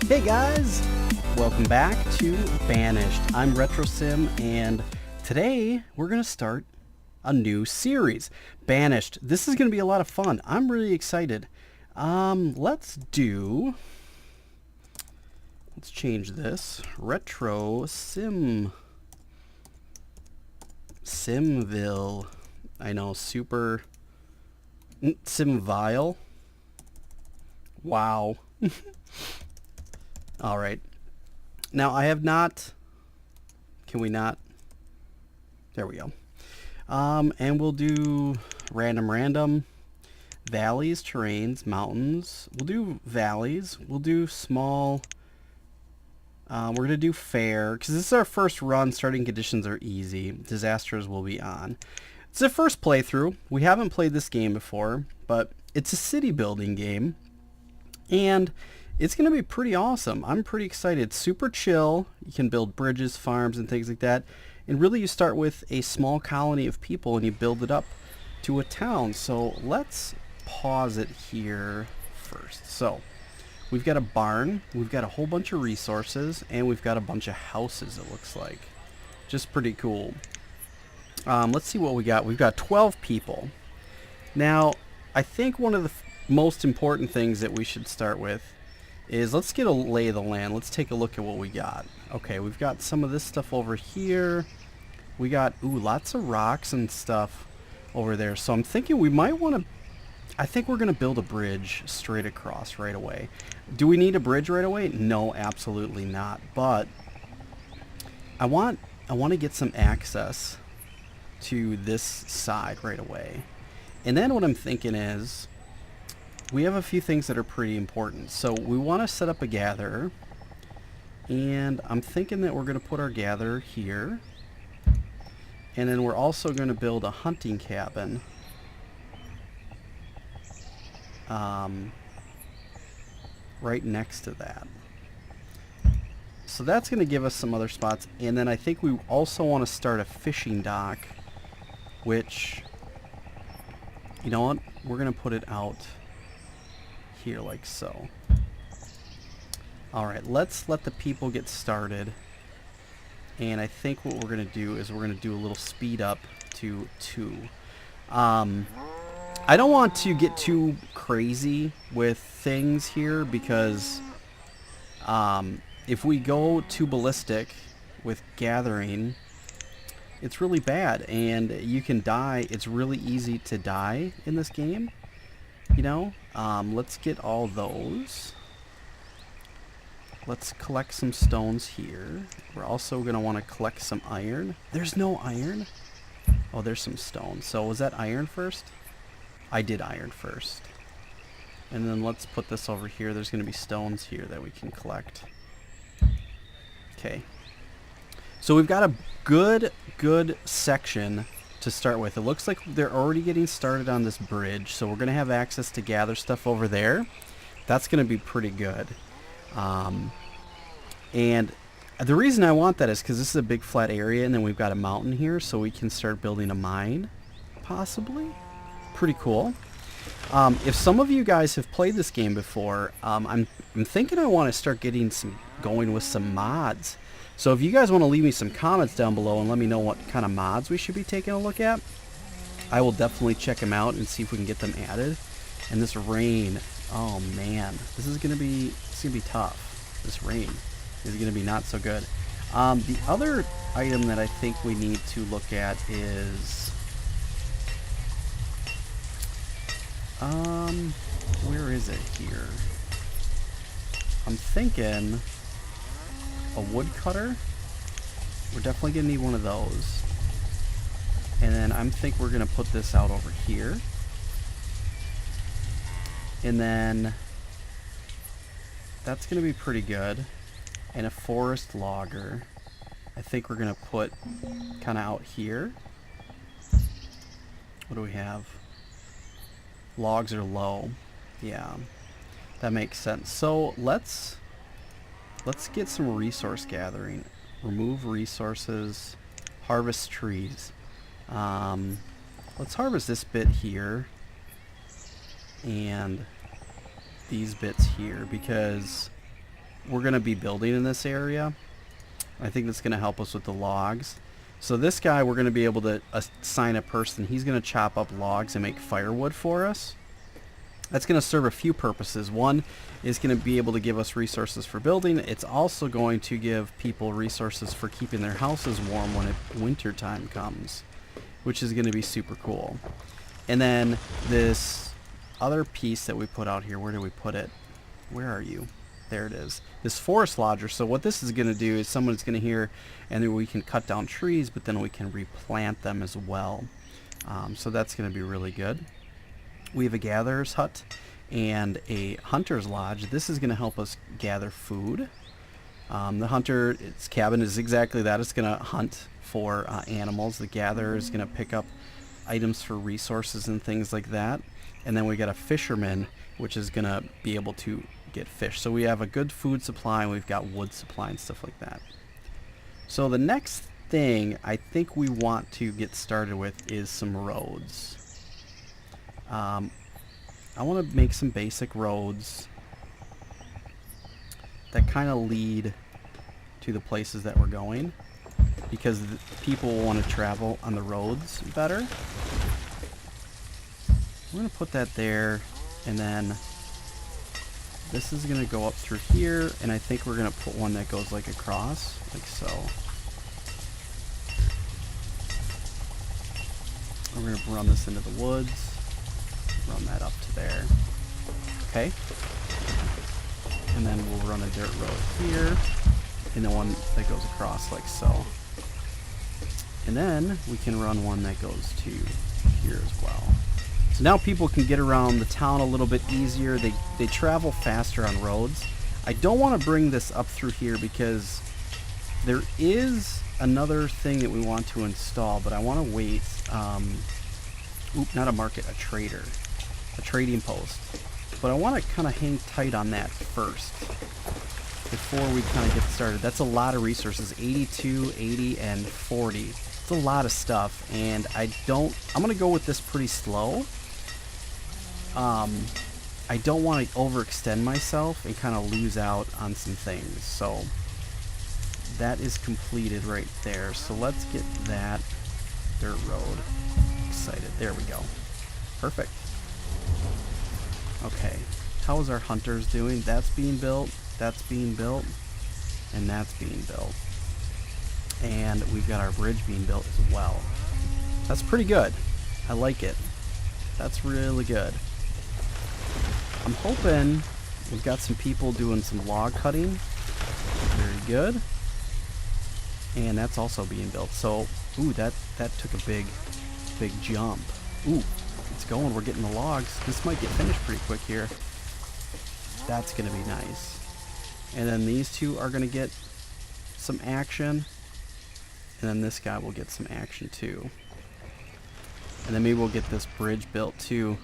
Hey guys, welcome back to Banished. I'm RetroSYM, and today we're going to start a new series, Banished. This is going to be a lot of fun. I'm really excited. Let's change this. RetroSYM. Simville. I know, super Simvile. Wow. All right. Now I have not. Can we not? There we go. And we'll do random, valleys, terrains, mountains. We'll do valleys. We'll do small. We're gonna do fair because this is our first run. Starting conditions are easy. Disasters will be on. It's the first playthrough. We haven't played this game before, but it's a city building game, and it's going to be pretty awesome. I'm pretty excited. It's super chill. You can build bridges, farms, and things like that. And really you start with a small colony of people and you build it up to a town. So let's pause it here first. So we've got a barn, we've got a whole bunch of resources, and we've got a bunch of houses, it looks like. Just pretty cool. Let's see what we got. We've got 12 people. Now, I think one of the most important things that we should start with is let's get a lay of the land. Let's take a look at what we got. Okay, we've got some of this stuff over here. We got, lots of rocks and stuff over there. So I'm thinking we might want to, I think we're going to build a bridge straight across right away. Do we need a bridge right away? No, absolutely not. But I want to get some access to this side right away. And then what I'm thinking is, we have a few things that are pretty important. So we want to set up a gatherer, and I'm thinking that we're going to put our gatherer here, and then we're also going to build a hunting cabin right next to that. So that's going to give us some other spots, and then I think we also want to start a fishing dock, which, you know what, we're going to put it out here like so. Alright, let's let the people get started, and I think what we're going to do is we're going to do a little speed up to 2. I don't want to get too crazy with things here because if we go too ballistic with gathering, it's really bad and you can die. It's really easy to die in this game. You know, let's get all those. Let's collect some stones here. We're also going to want to collect some iron. There's no iron. Oh, there's some stone. So was that iron first? I did iron first. And then let's put this over here. There's going to be stones here that we can collect. Okay. So we've got a good section to start with. It looks like they're already getting started on this bridge, so we're going to have access to gather stuff over there. That's going to be pretty good. And the reason I want that is because this is a big flat area, and then we've got a mountain here, so we can start building a mine, possibly. Pretty cool. If some of you guys have played this game before, I'm thinking I want to start getting going with some mods. So if you guys want to leave me some comments down below and let me know what kind of mods we should be taking a look at, I will definitely check them out and see if we can get them added. And this rain, oh man, this is gonna be tough. This rain is gonna be not so good. The other item that I think we need to look at is where is it here? I'm thinking a woodcutter. We're definitely gonna need one of those. And then I think we're gonna put this out over here. And then that's gonna be pretty good. And a forest logger, I think we're gonna put kind of out here. What do we have? Logs are low. Yeah, that makes sense. So let's get some resource gathering. Remove resources, harvest trees. Let's harvest this bit here and these bits here, because we're going to be building in this area. I think that's going to help us with the logs. So this guy, we're going to be able to assign a person. He's going to chop up logs and make firewood for us. That's going to serve a few purposes. One is going to be able to give us resources for building. It's also going to give people resources for keeping their houses warm when winter time comes, which is going to be super cool. And then this other piece that we put out here, where do we put it? Where are you? There it is. This forest lodger. So what this is going to do is someone's going to hear, and then we can cut down trees, but then we can replant them as well. So that's going to be really good. We have a gatherer's hut and a hunter's lodge. This is going to help us gather food. The hunter, its cabin is exactly that. It's going to hunt for animals. The gatherer is going to pick up items for resources and things like that. And then we got a fisherman, which is going to be able to get fish. So we have a good food supply, and we've got wood supply and stuff like that. So the next thing I think we want to get started with is some roads. I want to make some basic roads that kind of lead to the places that we're going, because people want to travel on the roads better. We're going to put that there, and then this is going to go up through here, and I think we're going to put one that goes like across, like so. We're going to run this into the woods. Run that up to there. Okay. And then we'll run a dirt road here, and the one that goes across like so. And then we can run one that goes to here as well. So now people can get around the town a little bit easier. They travel faster on roads. I don't want to bring this up through here because there is another thing that we want to install, but I want to wait. Not a market, a trader. A trading post. But I want to kind of hang tight on that first before we kind of get started. That's a lot of resources. 82, 80, and 40. It's a lot of stuff, and I'm going to go with this pretty slow. I don't want to overextend myself and kind of lose out on some things. So that is completed right there. So let's get that dirt road excited. There we go. Perfect. Okay, how is our hunters doing? That's being built, that's being built, and that's being built. And we've got our bridge being built as well. That's pretty good. I like it. That's really good. I'm hoping we've got some people doing some log cutting. Very good. And that's also being built. So, ooh, that took a big jump. Ooh. It's going. We're getting the logs. This might get finished pretty quick here. That's going to be nice. And then these two are going to get some action. And then this guy will get some action too. And then maybe we'll get this bridge built too.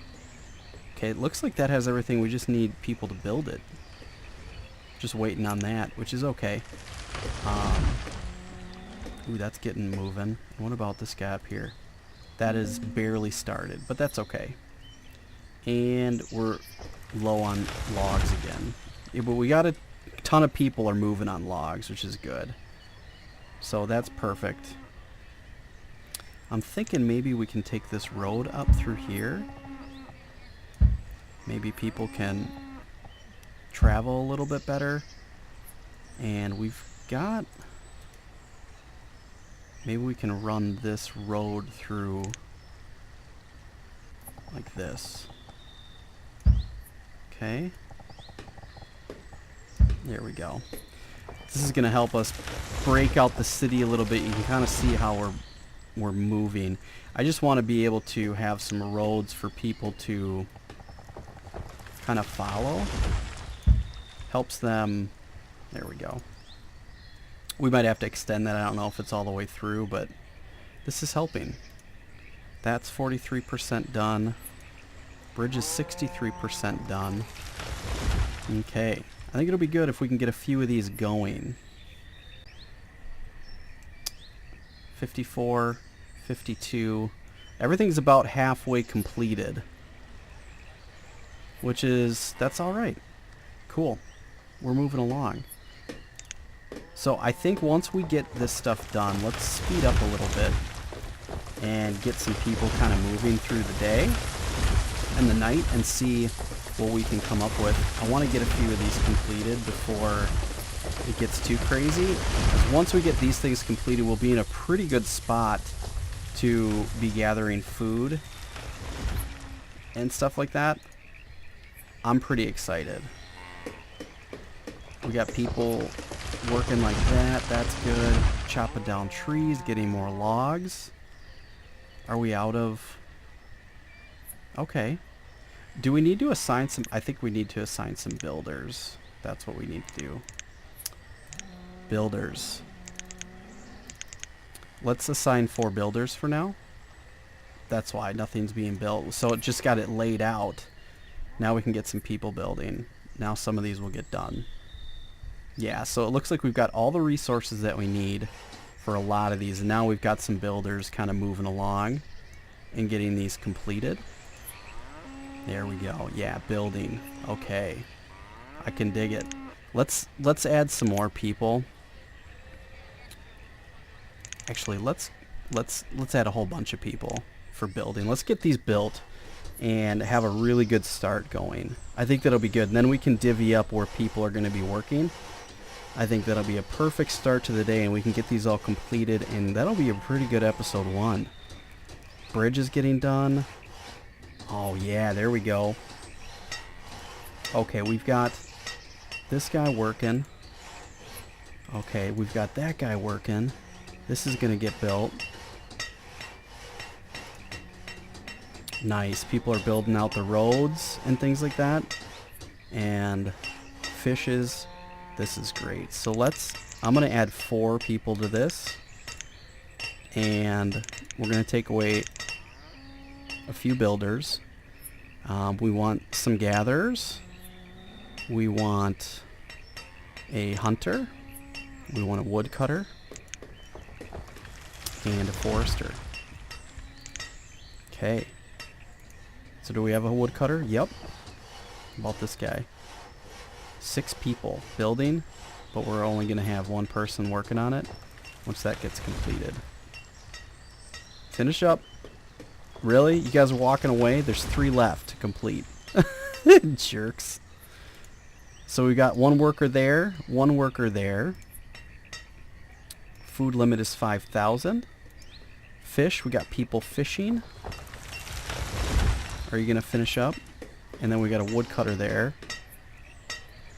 Okay, it looks like that has everything. We just need people to build it. Just waiting on that, which is okay. Ooh, that's getting moving. What about this guy up here? That is barely started, but that's okay. And we're low on logs again. Yeah, but we got a ton of people are moving on logs, which is good. So that's perfect. I'm thinking maybe we can take this road up through here. Maybe people can travel a little bit better. And we've got... Maybe we can run this road through like this. Okay. There we go. This is going to help us break out the city a little bit. You can kind of see how we're moving. I just want to be able to have some roads for people to kind of follow. Helps them. There we go. We might have to extend that. I don't know if it's all the way through, but this is helping. That's 43% done. Bridge is 63% done. Okay. I think it'll be good if we can get a few of these going. 54, 52. Everything's about halfway completed. Which is, that's alright. Cool. We're moving along. So I think once we get this stuff done, let's speed up a little bit and get some people kind of moving through the day and the night and see what we can come up with. I want to get a few of these completed before it gets too crazy. Because once we get these things completed, we'll be in a pretty good spot to be gathering food and stuff like that. I'm pretty excited. We got people working like that. That's good. Chopping down trees, getting more logs. Are we out of... Okay. Do we need to assign some... I think we need to assign some builders. That's what we need to do. Builders. Let's assign 4 builders for now. That's why nothing's being built. So it just got it laid out. Now we can get some people building. Now some of these will get done. Yeah, so it looks like we've got all the resources that we need for a lot of these. And now we've got some builders kind of moving along and getting these completed. There we go. Yeah, building. Okay. I can dig it. Let's add some more people. Actually, let's add a whole bunch of people for building. Let's get these built and have a really good start going. I think that'll be good. And then we can divvy up where people are going to be working. I think that'll be a perfect start to the day, and we can get these all completed, and that'll be a pretty good episode 1. Bridge is getting done. Oh yeah, there we go. Okay, we've got this guy working. Okay, we've got that guy working. This is gonna get built. Nice. People are building out the roads and things like that. And fishes. This is great. So I'm gonna add 4 people to this. And we're gonna take away a few builders. We want some gatherers. We want a hunter. We want a woodcutter. And a forester. Okay. So do we have a woodcutter? Yep. How about this guy? 6 people building, but we're only going to have 1 person working on it once that gets completed. Finish up. Really? You guys are walking away? There's 3 left to complete. Jerks. So we got 1 worker there, 1 worker there. Food limit is 5,000. Fish, we got people fishing. Are you going to finish up? And then we got a woodcutter there.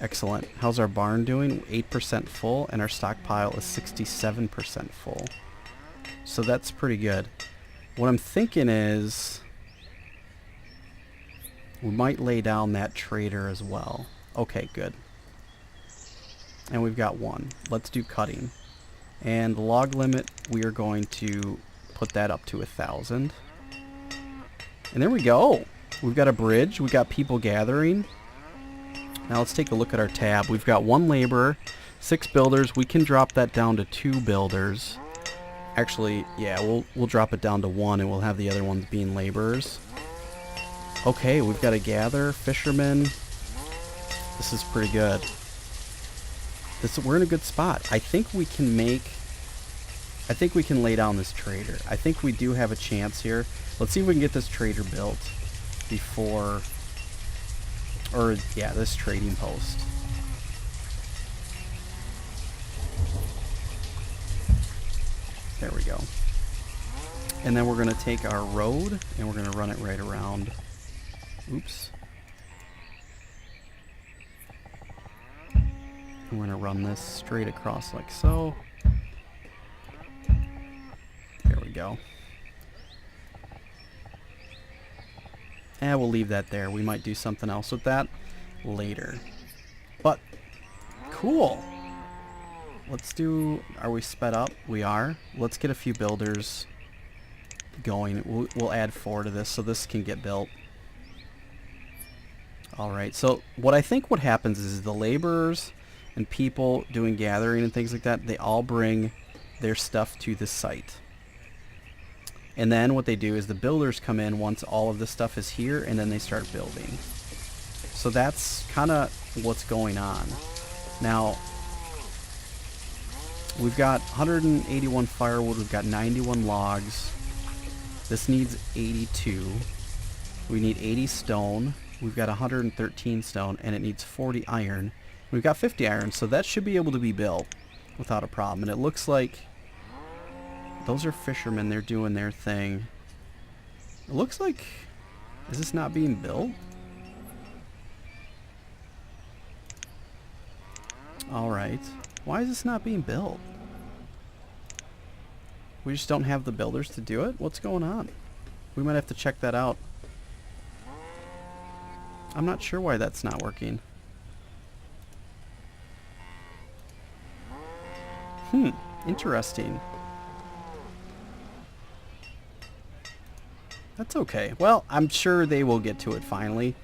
Excellent. How's our barn doing? 8% full, and our stockpile is 67% full. So that's pretty good. What I'm thinking is we might lay down that trader as well. Okay, good. And we've got 1. Let's do cutting. And the log limit, we are going to put that up to 1,000. And there we go. We've got a bridge. We got people gathering. Now let's take a look at our tab. We've got 1 laborer, 6 builders. We can drop that down to 2 builders. Actually, yeah, we'll drop it down to 1, and we'll have the other ones being laborers. Okay, we've got a gather, fisherman. This is pretty good. We're in a good spot. I think we can lay down this trader. I think we do have a chance here. Let's see if we can get this trader built before, or yeah, this trading post. There we go. And then we're going to take our road and we're going to run it right around. Oops. And we're going to run this straight across like so. There we go. And we'll leave that there. We might do something else with that later. But, cool. Let's do... Are we sped up? We are. Let's get a few builders going. We'll add 4 to this so this can get built. Alright, so what I think what happens is the laborers and people doing gathering and things like that, they all bring their stuff to the site. And then what they do is the builders come in once all of this stuff is here, and then they start building. So that's kind of what's going on. Now, We've got 181 firewood. We've got 91 logs. This needs 82. We need 80 stone. We've got 113 stone, and it needs 40 iron. We've got 50 iron, so that should be able to be built without a problem. And it looks like those are fishermen. They're doing their thing. It looks like... Is this not being built? Alright. Why is this not being built? We just don't have the builders to do it? What's going on? We might have to check that out. I'm not sure why that's not working. Interesting. That's okay. Well, I'm sure they will get to it finally.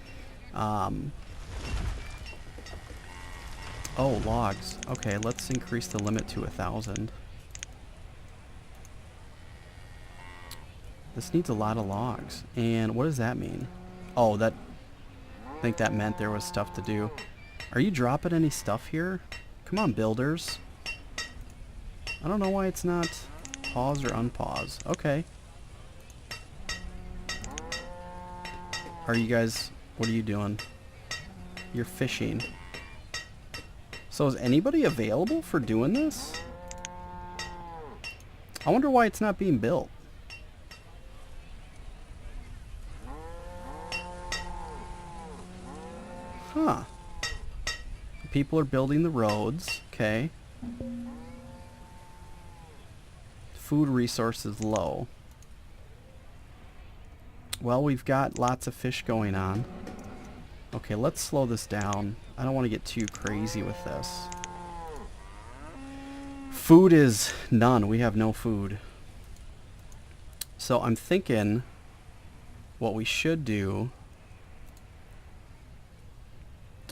Oh, logs. Okay, let's increase the limit to 1,000. This needs a lot of logs. And what does that mean? Oh, I think that meant there was stuff to do. Are you dropping any stuff here? Come on, builders. I don't know why it's not pause or unpause. Okay. Are you guys... What are you doing? You're fishing. So is anybody available for doing this? I wonder why it's not being built. Huh. People are building the roads. Okay. Food resources low. Well, we've got lots of fish going on. Okay, let's slow this down. I don't want to get too crazy with this. Food is none. We have no food. So I'm thinking what we should do...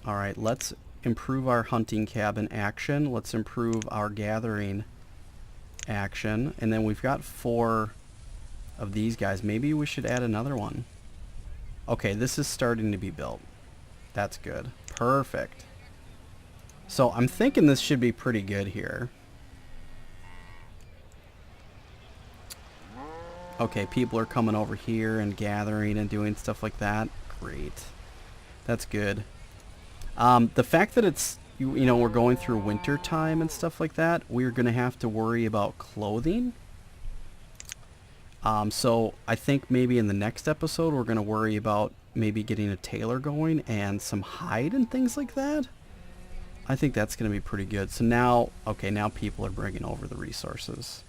Alright, let's improve our hunting cabin action. Let's improve our gathering action. And then we've got 4 of these guys. Maybe we should add another one. Okay, this is starting to be built. That's good. Perfect. So I'm thinking this should be pretty good here. Okay, people are coming over here and gathering and doing stuff like that. Great. That's good. The fact that it's, you know, we're going through winter time and stuff like that, we're going to have to worry about clothing. So I think maybe in the next episode we're going to worry about maybe getting a tailor going and some hide and things like that. I think that's going to be pretty good. So now, okay, now people are bringing over the resources.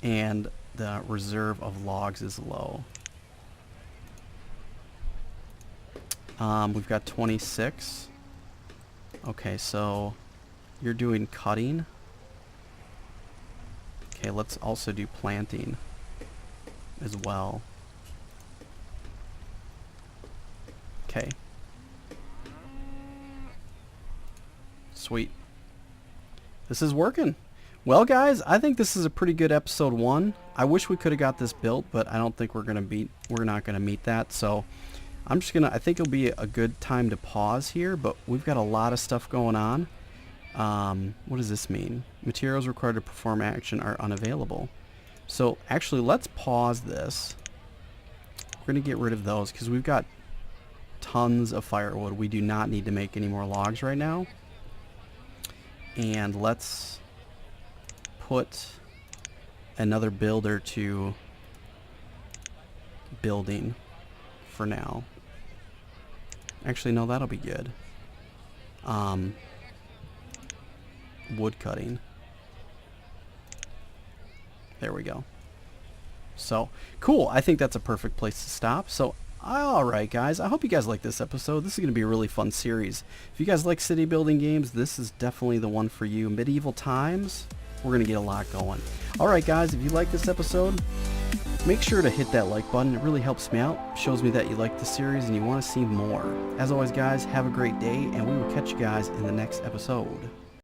And the reserve of logs is low. We've got 26. Okay, so you're doing cutting. Okay, let's also do planting as well. Okay. Sweet. This is working. Well, guys, I think this is a pretty good episode 1. I wish we could have got this built, but I don't think we're not gonna meet that. So I'm just gonna, I think it'll be a good time to pause here, but we've got a lot of stuff going on. What does this mean? Materials required to perform action are unavailable. So actually, let's pause this. We're gonna get rid of those because we've got tons of firewood. We do not need to make any more logs right now. And let's put another builder to building for now. Actually, no, that'll be good. Wood cutting. There we go. So, cool. I think that's a perfect place to stop. So, alright guys, I hope you guys like this episode. This is going to be a really fun series. If you guys like city building games, this is definitely the one for you. Medieval times, we're going to get a lot going. Alright guys, if you like this episode, make sure to hit that like button. It really helps me out. Shows me that you like the series and you want to see more. As always guys, have a great day and we will catch you guys in the next episode.